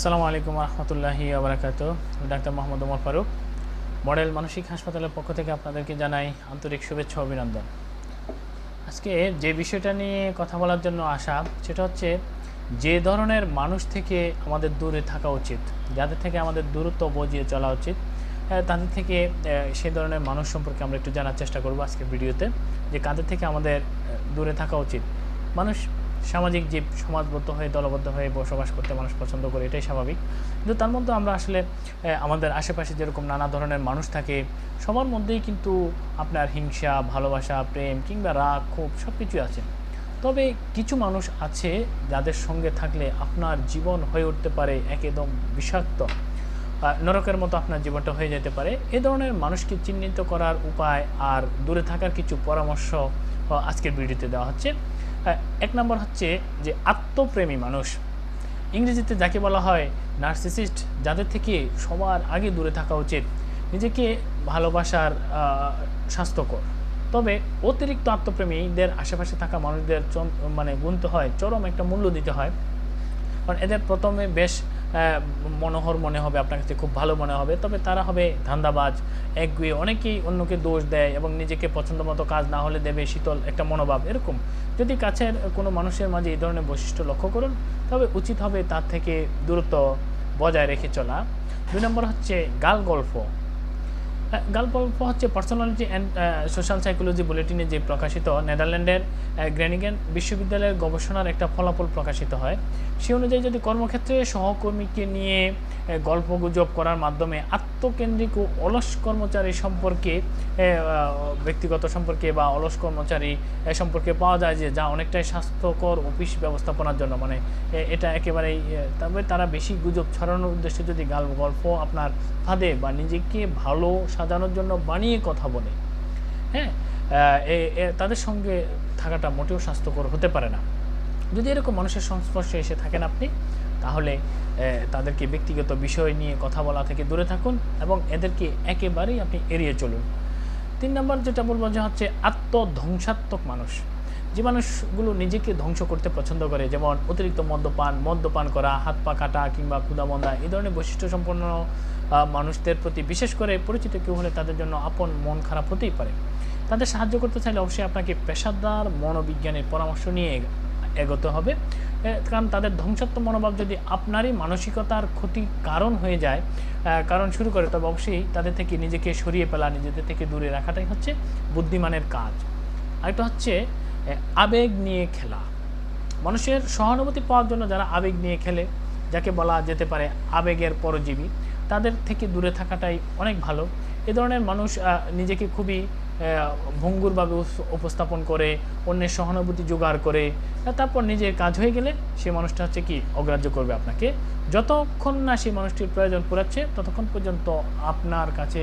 আসসালামু আলাইকুম রহমতুল্লাহি আবরাকাত। ডাক্তার মোহাম্মদ ওমর ফারুক, মডেল মানসিক হাসপাতালের পক্ষ থেকে আপনাদেরকে জানাই আন্তরিক শুভেচ্ছা অভিনন্দন। আজকে যে বিষয়টা নিয়ে কথা বলার জন্য আসা সেটা হচ্ছে যে ধরনের মানুষ থেকে আমাদের দূরে থাকা উচিত, যাদের থেকে আমাদের দূরত্ব বজিয়ে চলা উচিত, তাদের থেকে সে ধরনের মানুষ সম্পর্কে আমরা একটু জানার চেষ্টা করব আজকের ভিডিওতে, যে কাদের থেকে আমাদের দূরে থাকা উচিত। মানুষ সামাজিক জীব, সমাজবদ্ধ হয়ে দলবদ্ধ হয়ে বসবাস করতে মানুষ পছন্দ করে, এটাই স্বাভাবিক। কিন্তু তার মধ্যে আমরা আসলে আমাদের আশেপাশে যেরকম নানা ধরনের মানুষ থাকে, সবার মধ্যেই কিন্তু আপনার হিংসা, ভালোবাসা, প্রেম কিংবা রাগ, ক্ষোভ সব কিছুই আছে। তবে কিছু মানুষ আছে যাদের সঙ্গে থাকলে আপনার জীবন হয়ে উঠতে পারে একদম বিষাক্ত, নরকের মতো আপনার জীবনটা হয়ে যেতে পারে। এ ধরনের মানুষকে চিহ্নিত করার উপায় আর দূরে থাকার কিছু পরামর্শ আজকের ভিডিওতে দেওয়া হচ্ছে। এক নম্বর হচ্ছে যে আত্মপ্রেমী মানুষ, ইংরেজিতে যাকে বলা হয় নার্সিসিস্ট, যাদের থেকে সবার আগে দূরে থাকা উচিত। নিজেকে ভালোবাসার স্বাস্থ্যকর, তবে অতিরিক্ত আত্মপ্রেমীদের আশেপাশে থাকা মানুষদের গুনতে হয়, চরম একটা মূল্য দিতে হয়। কারণ এদের প্রথমে বেশ মনোহর মনে হবে, আপনার কাছে খুব ভালো মনে হবে, তবে তারা হবে ধান্দাবাজ, একগুঁয়ে, অনেকেই অন্যকে দোষ দেয় এবং নিজেকে পছন্দ মতো কাজ না হলে দেবে শীতল একটা মনোভাব। এরকম যদি কাছের কোনো মানুষের মাঝে এই ধরনের বৈশিষ্ট্য লক্ষ্য করুন, তবে উচিত হবে তার থেকে দূরত্ব বজায় রেখে চলা। 2 নম্বর হচ্ছে গালগল্প। গল্প হচ্ছে পার্সোনালিটি অ্যান্ড সোশ্যাল সাইকোলজি বুলেটিনে যে প্রকাশিত নেদারল্যান্ডের গ্রেনিগেন বিশ্ববিদ্যালয়ের গবেষণার একটা ফলাফল প্রকাশিত হয়। সে অনুযায়ী যদি কর্মক্ষেত্রে সহকর্মীকে নিয়ে গল্পগুজব করার মাধ্যমে আত্মকেন্দ্রিক ও অলস কর্মচারী সম্পর্কে, ব্যক্তিগত সম্পর্কে বা অলস কর্মচারী সম্পর্কে পাওয়া যায় যে যা অনেকটাই স্বাস্থ্যকর অফিস ব্যবস্থাপনার জন্য, এটা একেবারেই, তবে তারা বেশি গুজব ছড়ানোর উদ্দেশ্যে যদি গল্প আপনার ফাঁদে বা নিজেকে ভালো সাজানোর জন্য বানিয়ে কথা বলে, হ্যাঁ, তাদের সঙ্গে থাকাটা মোটেও স্বাস্থ্যকর হতে পারে না। যদি এরকম মানুষের সংস্পর্শে এসে থাকেন আপনি, তাহলে তাদেরকে ব্যক্তিগত বিষয় নিয়ে কথা বলা থেকে দূরে থাকুন এবং এদেরকে একেবারেই আপনি এড়িয়ে চলুন। 3 নম্বর যেটা বলবো যে হচ্ছে আত্মধ্বংসাত্মক মানুষ। যে মানুষগুলো নিজেকে ধ্বংস করতে পছন্দ করে, যেমন অতিরিক্ত মদ্যপান করা, হাত পা কাটা কিংবা ক্ষুধামন্দা, এই ধরনের বৈশিষ্ট্য সম্পন্ন মানুষদের প্রতি, বিশেষ করে পরিচিত কেউ হলে তাদের জন্য আপন মন খারাপ হতেই পারে। তাদের সাহায্য করতে চাইলে অবশ্যই আপনাকে পেশাদার মনোবিজ্ঞানের পরামর্শ নিয়ে এগোতে হবে, কারণ তাদের ধ্বংসাত্মক মনোভাব যদি আপনারই মানসিকতার ক্ষতির কারণ হয়ে যায়, কারণ শুরু করে, তবে অবশ্যই তাদের থেকে নিজেকে সরিয়ে ফেলা, নিজেদের থেকে দূরে রাখাটাই হচ্ছে বুদ্ধিমানের কাজ। আরেকটা হচ্ছে আবেগ নিয়ে খেলা। মানুষের সহানুভূতি পাওয়ার জন্য যারা আবেগ নিয়ে খেলে, যাকে বলা যেতে পারে আবেগের পরজীবী, তাদের থেকে দূরে থাকাটাই অনেক ভালো। এ ধরনের মানুষ নিজেকে খুবই ভঙ্গুরভাবে উপস্থাপন করে, অন্যের সহানুভূতি জোগাড় করে, তারপর নিজের কাজ হয়ে গেলে সে মানুষটা হচ্ছে কি অগ্রাহ্য করবে আপনাকে। যতক্ষণ না সেই মানুষটির প্রয়োজন পুরাচ্ছে, ততক্ষণ পর্যন্ত আপনার কাছে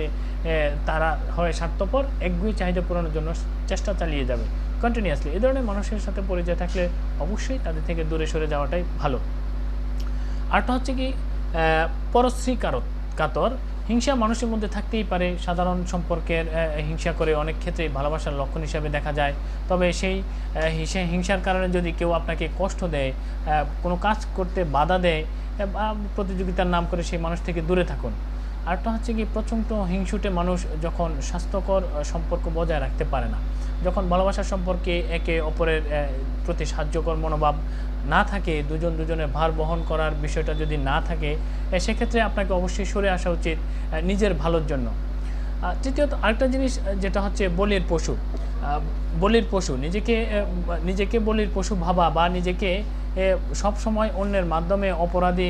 তারা হয় স্বার্থপর, একগুঁয়ে চাহিদা পূরণের জন্য চেষ্টা চালিয়ে যাবে কন্টিনিউয়াসলি। এ ধরনের মানুষের সাথে পরিচয় থাকলে অবশ্যই তাদের থেকে দূরে সরে যাওয়াটাই ভালো। আরটা হচ্ছে কি পরশ্রী কাতর হিংসা মানুষের মধ্যে থাকতেই পারে। সাধারণ সম্পর্কের হিংসা করে অনেক ক্ষেত্রে ভালোবাসার লক্ষণ হিসাবে দেখা যায়। তবে সেই হিংসার কারণে যদি কেউ আপনাকে কষ্ট দেয়, কোনো কাজ করতে বাধা দেয় বা প্রতিযোগিতার নাম করে, সেই মানুষ থেকে দূরে থাকুন। আরটা হচ্ছে কি প্রচণ্ড হিংসুটে মানুষ যখন স্বাস্থ্যকর সম্পর্ক বজায় রাখতে পারে না, যখন ভালোবাসার সম্পর্কে একে অপরের প্রতি সাহায্যকর মনোভাব না থাকে, দুজনের ভার বহন করার বিষয়টা যদি না থাকে, সেক্ষেত্রে আপনাকে অবশ্যই সরে আসা উচিত নিজের ভালোর জন্য। তৃতীয়ত আরেকটা জিনিস যেটা হচ্ছে বলির পশু, নিজেকে বলির পশু ভাবা বা নিজেকে সব সময় অন্যের মাধ্যমে অপরাধী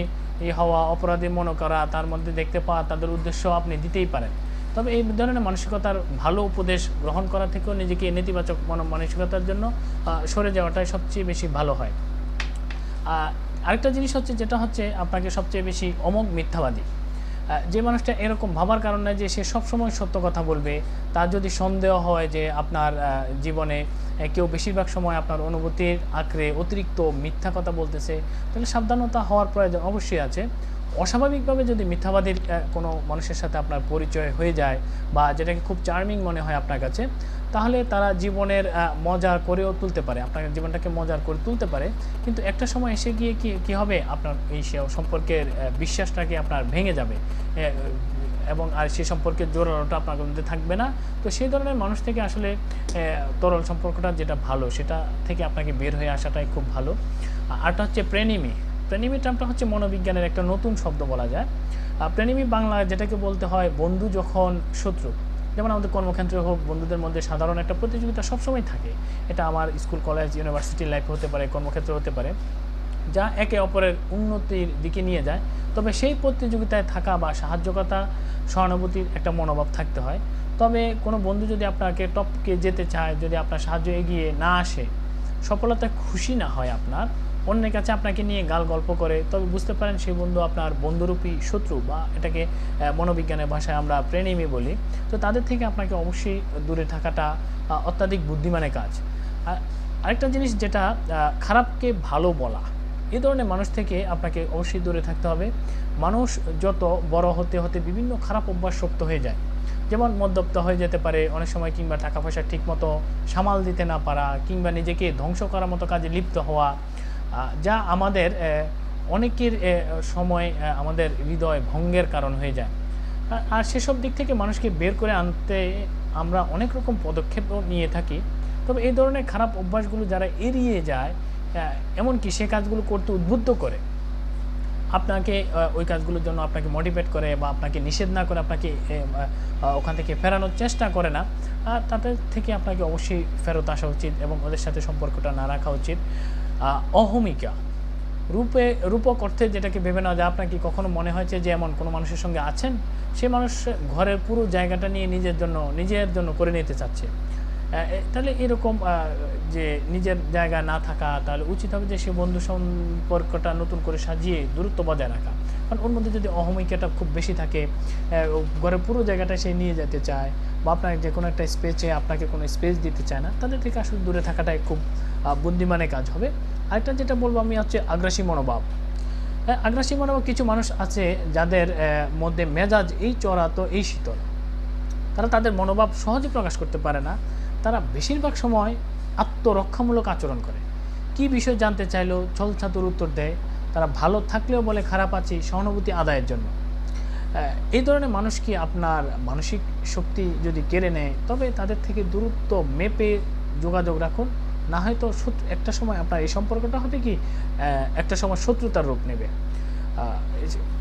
হওয়া, অপরাধী মনে করা, তার মধ্যে দেখতে পাওয়া, তাদের উদ্দেশ্য আপনি দিতেই পারেন। তবে এই ধরনের মানসিকতার ভালো উপদেশ গ্রহণ করা থেকেও নিজেকে নেতিবাচক মানসিকতার জন্য সরে যাওয়াটাই সবচেয়ে বেশি ভালো হয়। আরেকটা জিনিস হচ্ছে যেটা হচ্ছে আপনাকে সবচেয়ে বেশি অমোঘ মিথ্যাবাদী। যে মানুষটা এরকম ভাবার কারণে যে সে সবসময় সত্য কথা বলবে, তার যদি সন্দেহ হয় যে আপনার জীবনে কেউ বেশিরভাগ সময় আপনার অনুভূতির আঁকড়ে অতিরিক্ত মিথ্যা কথা বলতেছে, তাহলে সাবধানতা হওয়ার প্রয়োজন অবশ্যই আছে। অস্বাভাবিকভাবে যদি মিথ্যাবাদীর কোনো মানুষের সাথে আপনার পরিচয় হয়ে যায় বা যেটাকে খুব চার্মিং মনে হয় আপনার কাছে, তাহলে তারা জীবনের মজা করেও তুলতে পারে, আপনার জীবনটাকে মজার করে তুলতে পারে। কিন্তু একটা সময় এসে গিয়ে কি হবে, আপনার এই সম্পর্কের বিশ্বাসটাকে আপনার ভেঙে যাবে এবং আর সে সম্পর্কের জোরালোটা আপনার মধ্যে থাকবে না। তো সেই ধরনের মানুষ থেকে আসলে তরল সম্পর্কটা যেটা ভালো, সেটা থেকে আপনাকে বের হয়ে আসাটাই খুব ভালো। আরটা হচ্ছে প্রেমিমি। প্রেমিমি টার্মটা হচ্ছে মনোবিজ্ঞানের একটা নতুন শব্দ বলা যায়। প্রেমিমি বাংলা যেটাকে বলতে হয় বন্ধু যখন শত্রু। যেমন আমাদের কর্মক্ষেত্রে হোক, বন্ধুদের মধ্যে সাধারণ একটা প্রতিযোগিতা সবসময় থাকে। এটা আমার স্কুল, কলেজ, ইউনিভার্সিটি লাইফ হতে পারে, কর্মক্ষেত্র হতে পারে, যা একে অপরের উন্নতির দিকে নিয়ে যায়। তবে সেই প্রতিযোগিতায় থাকা বা সাহায্যকতা, সহানুভূতির একটা মনোভাব থাকতে হয়। তবে কোনো বন্ধু যদি আপনাকে টপকে যেতে চায়, যদি আপনার সাহায্য এগিয়ে না আসে, সফলতায় খুশি না হয়, আপনার অন্যের কাছে আপনাকে নিয়ে গাল গল্প করে, তবে বুঝতে পারেন সেই বন্ধু আপনার বন্ধুরূপী শত্রু, বা এটাকে মনোবিজ্ঞানের ভাষায় আমরা প্রেমিমি বলি। তো তাদের থেকে আপনাকে অবশ্যই দূরে থাকাটা অত্যাধিক বুদ্ধিমানের কাজ। আরেকটা জিনিস যেটা খারাপকে ভালো বলা, এই ধরনের মানুষ থেকে আপনাকে অবশ্যই দূরে থাকতে হবে। মানুষ যত বড় হতে হতে বিভিন্ন খারাপ অভ্যাস শক্ত হয়ে যায়। যেমন মদ্যপ্ত হয়ে যেতে পারে অনেক সময়, কিংবা টাকা পয়সা ঠিকমতো সামাল দিতে না পারা, কিংবা নিজেকে ধ্বংস করার মতো কাজে লিপ্ত হওয়া, যা আমাদের অনেকের সময় আমাদের হৃদয় ভঙ্গের কারণ হয়ে যায়। আর সেসব দিক থেকে মানুষকে বের করে আনতে আমরা অনেক রকম পদক্ষেপও নিয়ে থাকি। তবে এই ধরনের খারাপ অভ্যাসগুলো যারা এড়িয়ে যায়, এমনকি সে কাজগুলো করতে উদ্বুদ্ধ করে, আপনাকে ওই কাজগুলোর জন্য আপনাকে মোটিভেট করে বা আপনাকে নিষেধ না করে আপনাকে ওখান থেকে ফেরানোর চেষ্টা করে না, তাদের থেকে আপনাকে অবশ্যই ফেরত আসা উচিত এবং ওদের সাথে সম্পর্কটা না রাখা উচিত। অহমিকা, রূপক অর্থে যেটাকে ভেবে নেওয়া যায়, আপনার কি কখনো মনে হয়েছে যে এমন কোনো মানুষের সঙ্গে আছেন, সে মানুষ ঘরের পুরো জায়গাটা নিয়ে নিজের জন্য করে নিতে চাচ্ছে? তাহলে এরকম যে নিজের জায়গা না থাকা, তাহলে উচিত হবে যে সে বন্ধু সম্পর্কটা নতুন করে সাজিয়ে দূরত্ব বজায় রাখা। কারণ ওর মধ্যে যদি অহমিকাটা খুব বেশি থাকে, ঘরের পুরো জায়গাটা সে নিয়ে যেতে চায়, বা আপনার যে কোনো একটা স্পেসে আপনাকে কোনো স্পেস দিতে চায় না, তাদের থেকে আসলে দূরে থাকাটাই খুব বুদ্ধিমানের কাজ হবে। আরেকটা যেটা বলবো আমি হচ্ছে আগ্রাসী মনোভাব। আগ্রাসী মনোভাব কিছু মানুষ আছে যাদের মধ্যে মেজাজ এই চড়া তো এই শীতল। তারা তাদের মনোভাব সহজে প্রকাশ করতে পারে না। তারা বেশিরভাগ সময় আত্মরক্ষামূলক আচরণ করে। কি বিষয় জানতে চাইলেও ছলছাতুর উত্তর দেয়। তারা ভালো থাকলেও বলে খারাপ আছি সহানুভূতি আদায়ের জন্য। এই ধরনের মানুষ কি আপনার মানসিক শক্তি যদি কেড়ে নেয়, তবে তাদের থেকে দূরত্ব মেপে যোগাযোগ রাখুন। না হয়তো একটা সময় আপনার এই সম্পর্কটা হবে কি একটা সময় শত্রুতার রূপ নেবে।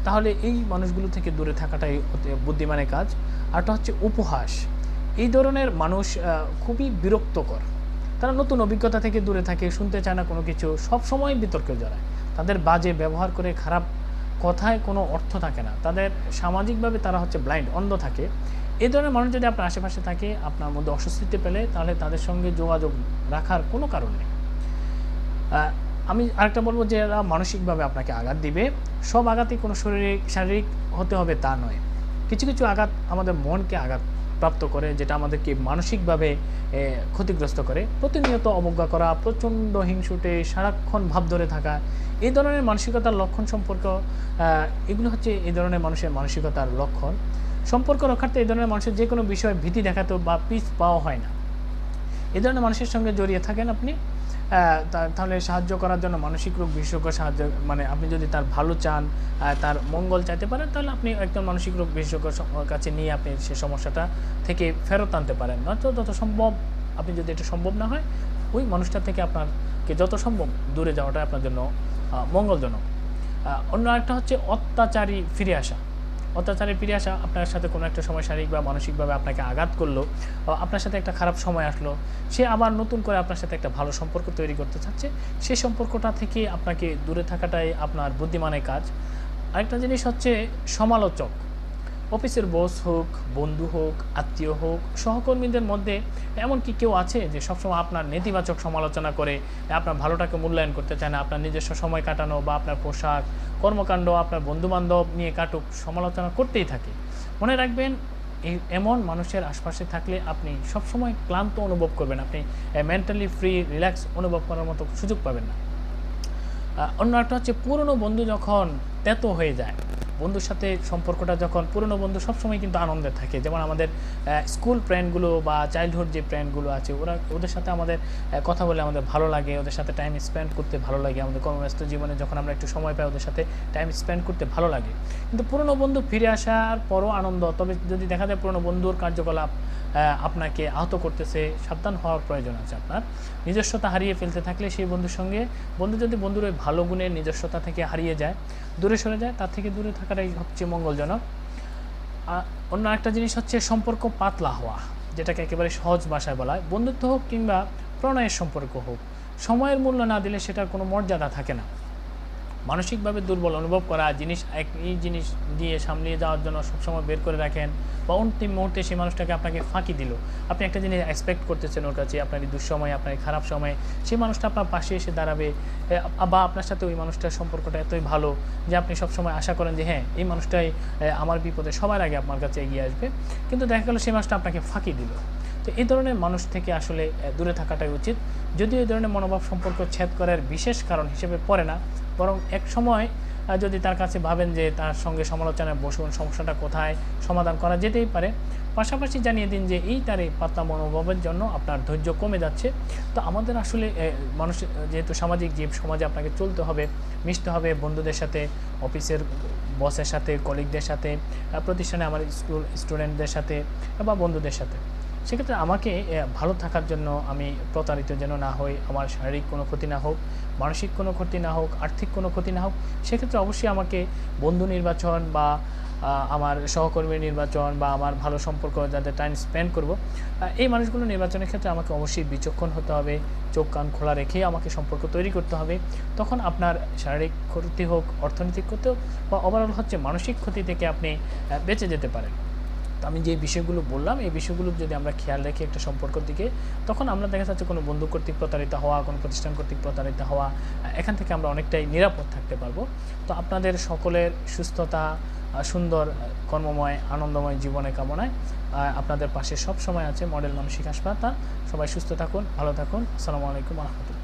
তাহলে এই মানুষগুলো থেকে দূরে থাকাটাই বুদ্ধিমানের কাজ। আরটা হচ্ছে উপহাস। এই ধরনের মানুষ খুবই বিরক্তকর। তারা নতুন অভিজ্ঞতা থেকে দূরে থাকে, শুনতে চায় না কোনো কিছু, সব সময় বিতর্কে জড়ায়। তাদের বাজে ব্যবহার করে, খারাপ কথায় কোনো অর্থ থাকে না। তাদের সামাজিকভাবে তারা হচ্ছে ব্লাইন্ড, অন্ধ থাকে। এই ধরনের মানুষ যদি আপনার আশেপাশে থাকে, আপনার মধ্যে অস্বস্তিতে পেলে, তাহলে তাদের সঙ্গে যোগাযোগ রাখার কোনো কারণ নেই। আমি আরেকটা বলবো যে এরা মানসিকভাবে আপনাকে আঘাত দিবে। সব আঘাতই কোনো শারীরিক হতে হবে তা নয়। কিছু কিছু আঘাত আমাদের মনকে আঘাত প্রাপ্ত করে, যেটা আমাদেরকে মানসিকভাবে ক্ষতিগ্রস্ত করে। প্রতিনিয়ত অবজ্ঞা করা, প্রচণ্ড হিংসুটে, সারাক্ষণ ভাব ধরে থাকা, এই ধরনের মানসিকতার লক্ষণ সম্পর্ক, এগুলো হচ্ছে এই ধরনের মানুষের মানসিকতার লক্ষণ। সম্পর্ক রক্ষার্থে এই ধরনের মানুষের যে কোনো বিষয়ে ভীতি দেখাতে বা পিছ পাওয়া হয় না। এই ধরনের মানুষের সঙ্গে জড়িয়ে থাকেন আপনি, তাহলে সাহায্য করার জন্য মানসিক রোগ বিশেষজ্ঞ সাহায্য, মানে আপনি যদি তার ভালো চান, তার মঙ্গল চাইতে পারেন, তাহলে আপনি একজন মানসিক রোগ বিশেষজ্ঞর কাছে নিয়ে আপনি সে সমস্যাটা থেকে ফেরত আনতে পারেন। নয়তো যত সম্ভব, আপনি যদি এটা সম্ভব না হয়, ওই মানুষটা থেকে আপনাকে যত সম্ভব দূরে যাওয়াটা আপনার জন্য মঙ্গলজনক। অন্য একটা হচ্ছে অত্যাচারী ফিরে আসা। অত্যাচারে ফিরে আসা, আপনার সাথে কোনো একটা সময় শারীরিক বা মানসিকভাবে আপনাকে আঘাত করলো, আপনার সাথে একটা খারাপ সময় আসলো, সে আবার নতুন করে আপনার সাথে একটা ভালো সম্পর্ক তৈরি করতে চাচ্ছে। সেই সম্পর্কটা থেকে আপনাকে দূরে থাকাটাই আপনার বুদ্ধিমানের কাজ। আরেকটা জিনিস হচ্ছে সমালোচক। অফিসের বস হোক, বন্ধু হোক, আত্মীয় হোক, সহকর্মীদের মধ্যে এমনকি কেউ আছে যে সবসময় আপনার নেতিবাচক সমালোচনা করে, আপনার ভালোটাকে মূল্যায়ন করতে চায় না। আপনার নিজস্ব সময় কাটানো বা আপনার পোশাক, কর্মকাণ্ড, আপনার বন্ধুবান্ধব নিয়ে কাটুক, সমালোচনা করতেই থাকে। মনে রাখবেন, এমন মানুষের আশপাশে থাকলে আপনি সবসময় ক্লান্ত অনুভব করবেন, আপনি মেন্টালি ফ্রি, রিল্যাক্স অনুভব করার মতো সুযোগ পাবেন না। অন্য একটা হচ্ছে পুরনো বন্ধু যখন তেতো হয়ে যায়, বন্ধুর সাথে সম্পর্কটা যখন পুরনো বন্ধু সবসময় কিন্তু আনন্দের থাকে, যেমন আমাদের স্কুল ফ্রেন্ডগুলো বা চাইল্ডহুড যে ফ্রেন্ডগুলো আছে ওদের সাথে আমাদের কথা বলে আমাদের ভালো লাগে, ওদের সাথে টাইম স্পেন্ড করতে ভালো লাগে, আমাদের কর্মব্যস্ত জীবনে যখন আমরা একটু সময় পাই ওদের সাথে টাইম স্পেন্ড করতে ভালো লাগে। কিন্তু পুরনো বন্ধু ফিরে আসার পরও আনন্দ, তবে যদি দেখা যায় পুরনো বন্ধুর কার্যকলাপ আপনাকে আহত করতেছে, সাবধান হওয়ার প্রয়োজন আছে। আপনার নিজস্বতা হারিয়ে ফেলতে থাকলে সেই বন্ধুর সঙ্গে যদি বন্ধুর ওই ভালো গুণের নিজস্বতা থেকে হারিয়ে যায়, দূরে সরে যায়, তার থেকে দূরে থাকাটাই সবচেয়ে মঙ্গলজনক। অন্য একটা জিনিস হচ্ছে সম্পর্ক পাতলা হওয়া, যেটাকে একেবারে সহজ ভাষায় বলা হয়। বন্ধুত্ব হোক কিংবা প্রণয়ের সম্পর্ক হোক, সময়ের মূল্য না দিলে সেটার কোনো মর্যাদা থাকে না। মানসিকভাবে দুর্বল অনুভব করা এই জিনিস দিয়ে সামলিয়ে যাওয়ার জন্য সবসময় বের করে রাখেন, বা অন্তিম মুহূর্তে সেই মানুষটাকে আপনাকে ফাঁকি দিল, আপনি একটা জিনিস এক্সপেক্ট করতেছেন ওর কাছে, আপনার এই দুঃসময়ে, আপনার খারাপ সময়ে সেই মানুষটা আপনার পাশে এসে দাঁড়াবে, বা আপনার সাথে ওই মানুষটার সম্পর্কটা এতই ভালো যে আপনি সবসময় আশা করেন যে হ্যাঁ এই মানুষটাই আমার বিপদে সবার আগে আপনার কাছে এগিয়ে আসবে, কিন্তু দেখা গেল সেই মানুষটা আপনাকে ফাঁকি দিল। তো এই ধরনের মানুষ থেকে আসলে দূরে থাকাটাই উচিত। যদিও এই ধরনের মনোভাব সম্পর্ক ছেদ করার বিশেষ কারণ হিসেবে পড়ে না, বরং এক সময় যদি তার কাছে ভাবেন যে তার সঙ্গে সমালোচনায় বসুন, সমস্যাটা কোথায় সমাধান করা যেতেই পারে, পাশাপাশি জানিয়ে দিন যে তার এই পাতলা মনোভাবের জন্য আপনার ধৈর্য কমে যাচ্ছে। তো আমাদের আসলে মানুষ যেহেতু সামাজিক জীব, সমাজে আপনাকে চলতে হবে, মিশতে হবে বন্ধুদের সাথে, অফিসের বসের সাথে, কলিগদের সাথে, প্রতিষ্ঠানে আমার স্টুডেন্টদের সাথে বা বন্ধুদের সাথে। সেক্ষেত্রে আমাকে ভালো থাকার জন্য আমি প্রতারিত যেন না হই, আমার শারীরিক কোনো ক্ষতি না হোক, মানসিক কোনো ক্ষতি না হোক, আর্থিক কোনো ক্ষতি না হোক, সেক্ষেত্রে অবশ্যই আমাকে বন্ধু নির্বাচন বা আমার সহকর্মী নির্বাচন বা আমার ভালো সম্পর্ক যাদের টাইম স্পেন্ড করব, এই মানুষগুলো নির্বাচনের ক্ষেত্রে আমাকে অবশ্যই বিচক্ষণ হতে হবে, চোখ কান খোলা রেখেই আমাকে সম্পর্ক তৈরি করতে হবে। তখন আপনার শারীরিক ক্ষতি হোক, অর্থনৈতিক ক্ষতি হোক, বা ওভারঅল হচ্ছে মানসিক ক্ষতি থেকে আপনি বেঁচে যেতে পারেন। তো আমি যে বিষয়গুলো বললাম, এই বিষয়গুলো যদি আমরা খেয়াল রাখি একটা সম্পর্কের দিকে, তখন আমরা দেখা যাচ্ছে কোনো বন্ধু কর্তৃক প্রতারিত হওয়া, কোনো প্রতিষ্ঠান কর্তৃক প্রতারিত হওয়া, এখান থেকে আমরা অনেকটাই নিরাপদ থাকতে পারবো। তো আপনাদের সকলের সুস্থতা, সুন্দর কর্মময় আনন্দময় জীবনে কামনায় আপনাদের পাশে সব সময় আছে মডেল মানসিক হাসপাতাল। সবাই সুস্থ থাকুন, ভালো থাকুন। আসসালামু আলাইকুম ওয়া রাহমাতুল্লাহ।